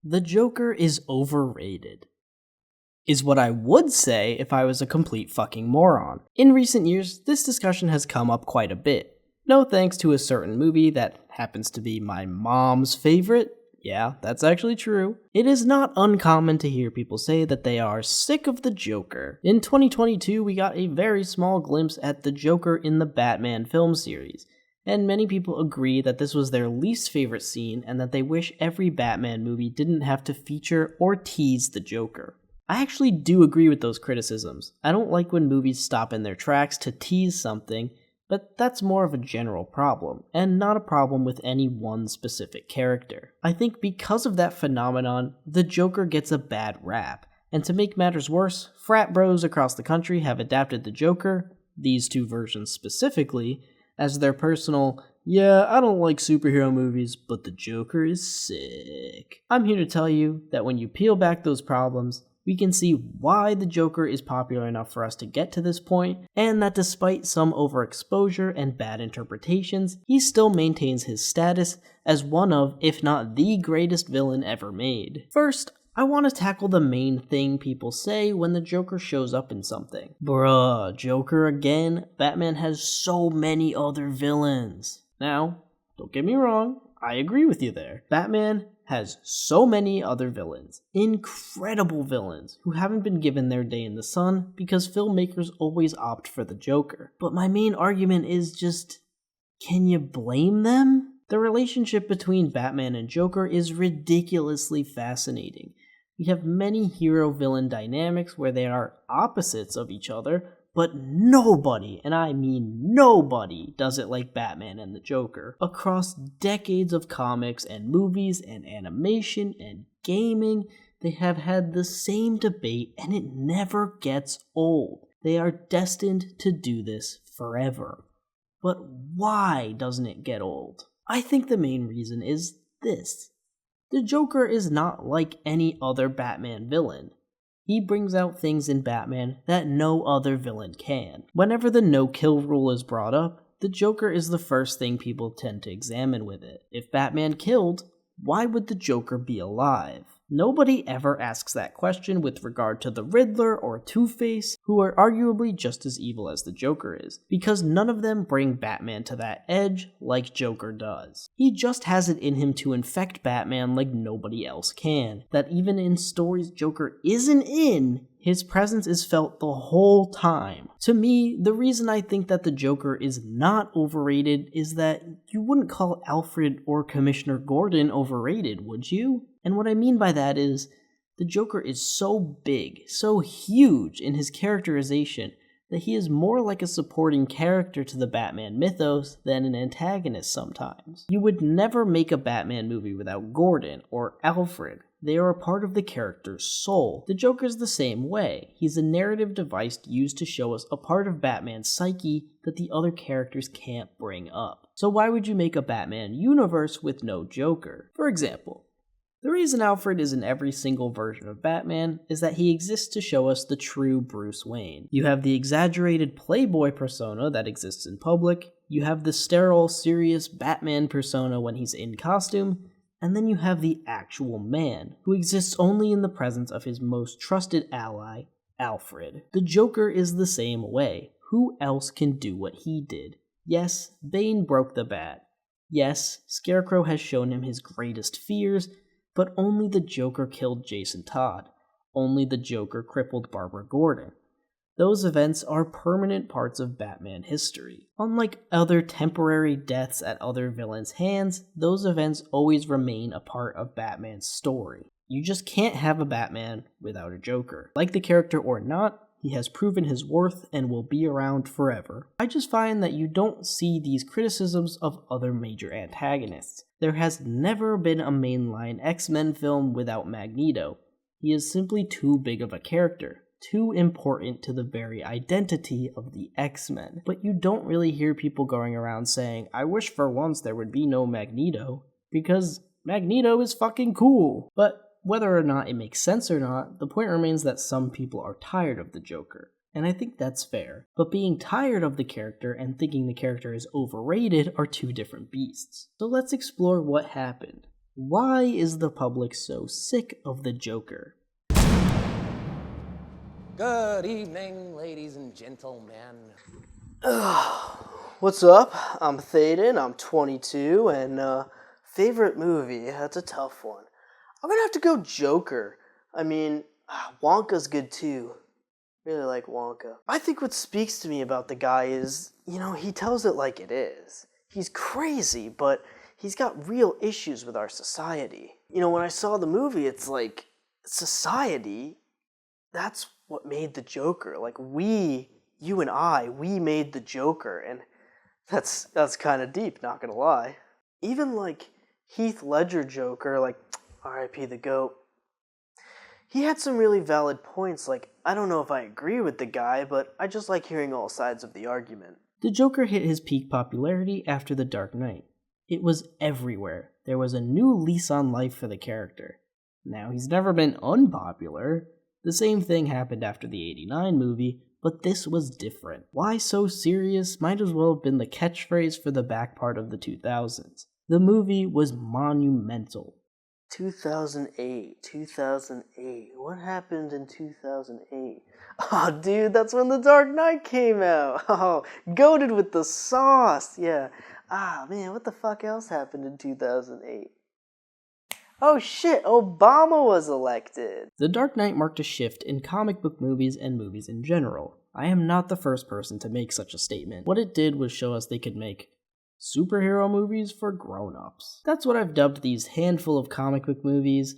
The Joker is overrated, is what I would say if I was a complete fucking moron. In recent years, this discussion has come up quite a bit. No thanks to a certain movie that happens to be my mom's favorite. Yeah, that's actually true. It is not uncommon to hear people say that they are sick of the Joker. In 2022, we got a very small glimpse at the Joker in the Batman film series, and many people agree that this was their least favorite scene and that they wish every Batman movie didn't have to feature or tease the Joker. I actually do agree with those criticisms. I don't like when movies stop in their tracks to tease something, but that's more of a general problem, and not a problem with any one specific character. I think because of that phenomenon, the Joker gets a bad rap, and to make matters worse, frat bros across the country have adapted the Joker, these two versions specifically, as their personal, yeah, I don't like superhero movies, but the Joker is sick. I'm here to tell you that when you peel back those problems, we can see why the Joker is popular enough for us to get to this point, and that despite some overexposure and bad interpretations, he still maintains his status as one of, if not the greatest villain ever made. First, I want to tackle the main thing people say when the Joker shows up in something. Bruh, Joker again? Batman has so many other villains. Now, don't get me wrong, I agree with you there. Batman has so many other villains. Incredible villains who haven't been given their day in the sun because filmmakers always opt for the Joker. But my main argument is just, can you blame them? The relationship between Batman and Joker is ridiculously fascinating. We have many hero-villain dynamics where they are opposites of each other, but nobody, and I mean nobody, does it like Batman and the Joker. Across decades of comics and movies and animation and gaming, they have had the same debate and it never gets old. They are destined to do this forever. But why doesn't it get old? I think the main reason is this. The Joker is not like any other Batman villain. He brings out things in Batman that no other villain can. Whenever the no-kill rule is brought up, the Joker is the first thing people tend to examine with it. If Batman killed, why would the Joker be alive? Nobody ever asks that question with regard to the Riddler or Two-Face, who are arguably just as evil as the Joker is, because none of them bring Batman to that edge like Joker does. He just has it in him to infect Batman like nobody else can, that even in stories Joker isn't in, his presence is felt the whole time. To me, the reason I think that the Joker is not overrated is that you wouldn't call Alfred or Commissioner Gordon overrated, would you? And what I mean by that is, the Joker is so big, so huge in his characterization, that he is more like a supporting character to the Batman mythos than an antagonist sometimes. You would never make a Batman movie without Gordon or Alfred. They are a part of the character's soul. The Joker's the same way. He's a narrative device used to show us a part of Batman's psyche that the other characters can't bring up. So why would you make a Batman universe with no Joker? For example, the reason Alfred is in every single version of Batman is that he exists to show us the true Bruce Wayne. You have the exaggerated playboy persona that exists in public, you have the sterile, serious Batman persona when he's in costume, and then you have the actual man, who exists only in the presence of his most trusted ally, Alfred. The Joker is the same way. Who else can do what he did? Yes, Bane broke the bat. Yes, Scarecrow has shown him his greatest fears, but only the Joker killed Jason Todd. Only the Joker crippled Barbara Gordon. Those events are permanent parts of Batman history. Unlike other temporary deaths at other villains' hands, those events always remain a part of Batman's story. You just can't have a Batman without a Joker. Like the character or not, he has proven his worth and will be around forever. I just find that you don't see these criticisms of other major antagonists. There has never been a mainline X-Men film without Magneto. He is simply too big of a character, too important to the very identity of the X-Men. But you don't really hear people going around saying, I wish for once there would be no Magneto, because Magneto is fucking cool. But whether or not it makes sense or not, the point remains that some people are tired of the Joker. And I think that's fair. But being tired of the character and thinking the character is overrated are two different beasts. So let's explore what happened. Why is the public so sick of the Joker? Good evening, ladies and gentlemen. What's up? I'm Thaden, I'm 22, and favorite movie? That's a tough one. I'm gonna have to go Joker. I mean, Wonka's good too. Really like Wonka. I think what speaks to me about the guy is, he tells it like it is. He's crazy, but he's got real issues with our society. When I saw the movie, it's like, society, that's what made the Joker. Like, you and I, we made the Joker, and that's kind of deep, not gonna lie. Even like Heath Ledger Joker, like R.I.P. the GOAT, he had some really valid points. Like, I don't know if I agree with the guy, but I just like hearing all sides of the argument. The Joker hit his peak popularity after The Dark Knight. It was everywhere. There was a new lease on life for the character. Now, he's never been unpopular. The same thing happened after the '89 movie, but this was different. Why so serious might as well have been the catchphrase for the back part of the 2000s. The movie was monumental. 2008. What happened in 2008? Oh, dude, that's when The Dark Knight came out. Oh, goated with the sauce. Yeah. Man, what the fuck else happened in 2008? Oh shit, Obama was elected. The Dark Knight marked a shift in comic book movies and movies in general. I am not the first person to make such a statement. What it did was show us they could make superhero movies for grown-ups. That's what I've dubbed these handful of comic book movies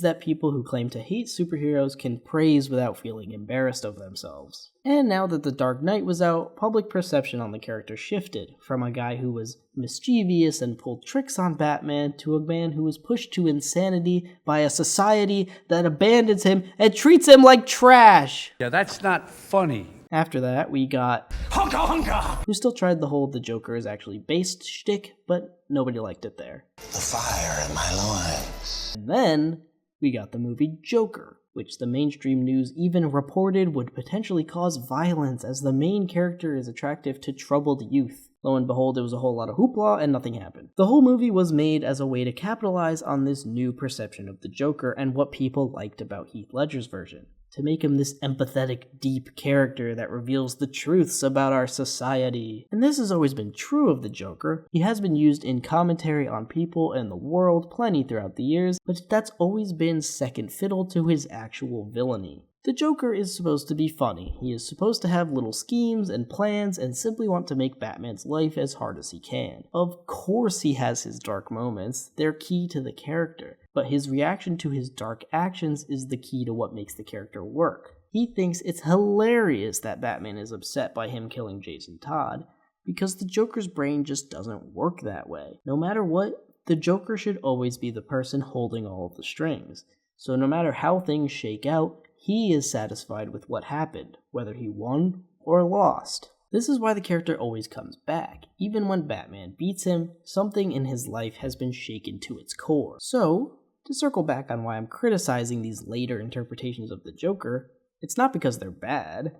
that people who claim to hate superheroes can praise without feeling embarrassed of themselves. And now that The Dark Knight was out, public perception on the character shifted, from a guy who was mischievous and pulled tricks on Batman to a man who was pushed to insanity by a society that abandons him and treats him like trash. Yeah, that's not funny. After that, we got Honka Honka! who still tried the whole the Joker is actually based shtick, but nobody liked it there. The fire in my loins. And then we got the movie Joker, which the mainstream news even reported would potentially cause violence as the main character is attractive to troubled youth. Lo and behold, it was a whole lot of hoopla and nothing happened. The whole movie was made as a way to capitalize on this new perception of the Joker and what people liked about Heath Ledger's version, to make him this empathetic, deep character that reveals the truths about our society. And this has always been true of the Joker. He has been used in commentary on people and the world plenty throughout the years, but that's always been second fiddle to his actual villainy. The Joker is supposed to be funny. He is supposed to have little schemes and plans and simply want to make Batman's life as hard as he can. Of course he has his dark moments, they're key to the character, but his reaction to his dark actions is the key to what makes the character work. He thinks it's hilarious that Batman is upset by him killing Jason Todd, because the Joker's brain just doesn't work that way. No matter what, the Joker should always be the person holding all of the strings. So no matter how things shake out, he is satisfied with what happened, whether he won or lost. This is why the character always comes back. Even when Batman beats him, something in his life has been shaken to its core. So, to circle back on why I'm criticizing these later interpretations of the Joker, it's not because they're bad.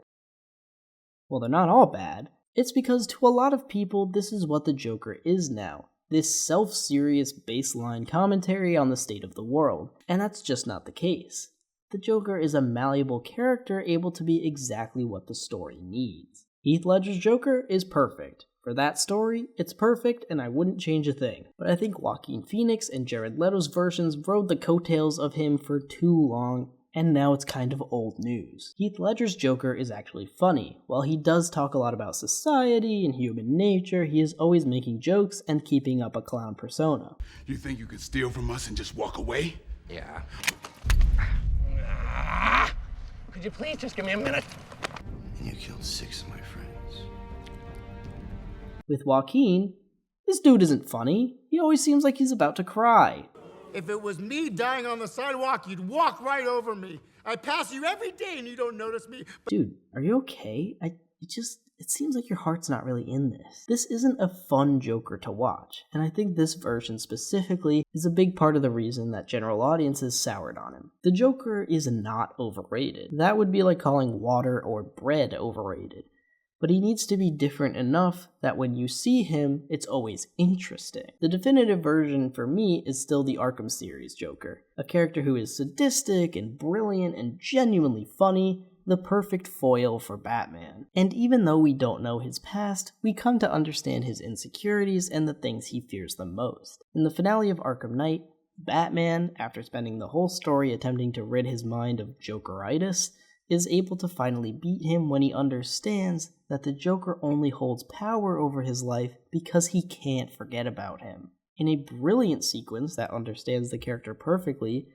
Well, they're not all bad. It's because to a lot of people, this is what the Joker is now. This self-serious baseline commentary on the state of the world. And that's just not the case. The Joker is a malleable character able to be exactly what the story needs. Heath Ledger's Joker is perfect. For that story, it's perfect and I wouldn't change a thing. But I think Joaquin Phoenix and Jared Leto's versions rode the coattails of him for too long, and now it's kind of old news. Heath Ledger's Joker is actually funny. While he does talk a lot about society and human nature, he is always making jokes and keeping up a clown persona. You think you could steal from us and just walk away? Yeah. Could you please just give me a minute? And you killed 6 of my friends. With Joaquin, this dude isn't funny. He always seems like he's about to cry. If it was me dying on the sidewalk, you'd walk right over me. I pass you every day and you don't notice me. Dude, are you okay? It seems like your heart's not really in this. This isn't a fun Joker to watch, and I think this version specifically is a big part of the reason that general audiences soured on him. The Joker is not overrated. That would be like calling water or bread overrated. but he needs to be different enough that when you see him, it's always interesting. The definitive version for me is still the Arkham series Joker, a character who is sadistic and brilliant and genuinely funny, the perfect foil for Batman. And even though we don't know his past, we come to understand his insecurities and the things he fears the most. In the finale of Arkham Knight, Batman, after spending the whole story attempting to rid his mind of Jokeritis, is able to finally beat him when he understands that the Joker only holds power over his life because he can't forget about him. In a brilliant sequence that understands the character perfectly,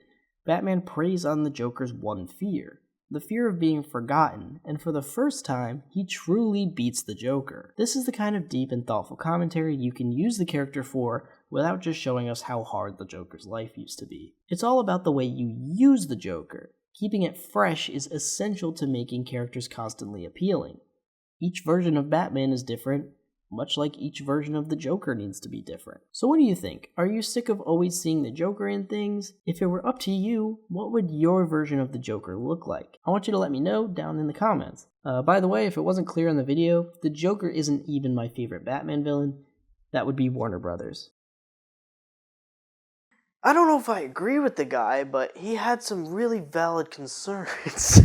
Batman preys on the Joker's one fear, the fear of being forgotten, and for the first time, he truly beats the Joker. This is the kind of deep and thoughtful commentary you can use the character for without just showing us how hard the Joker's life used to be. It's all about the way you use the Joker. Keeping it fresh is essential to making characters constantly appealing. Each version of Batman is different, much like each version of the Joker needs to be different. So what do you think? Are you sick of always seeing the Joker in things? If it were up to you, what would your version of the Joker look like? I want you to let me know down in the comments. By the way, if it wasn't clear in the video, the Joker isn't even my favorite Batman villain. That would be Warner Brothers. I don't know if I agree with the guy, but he had some really valid concerns.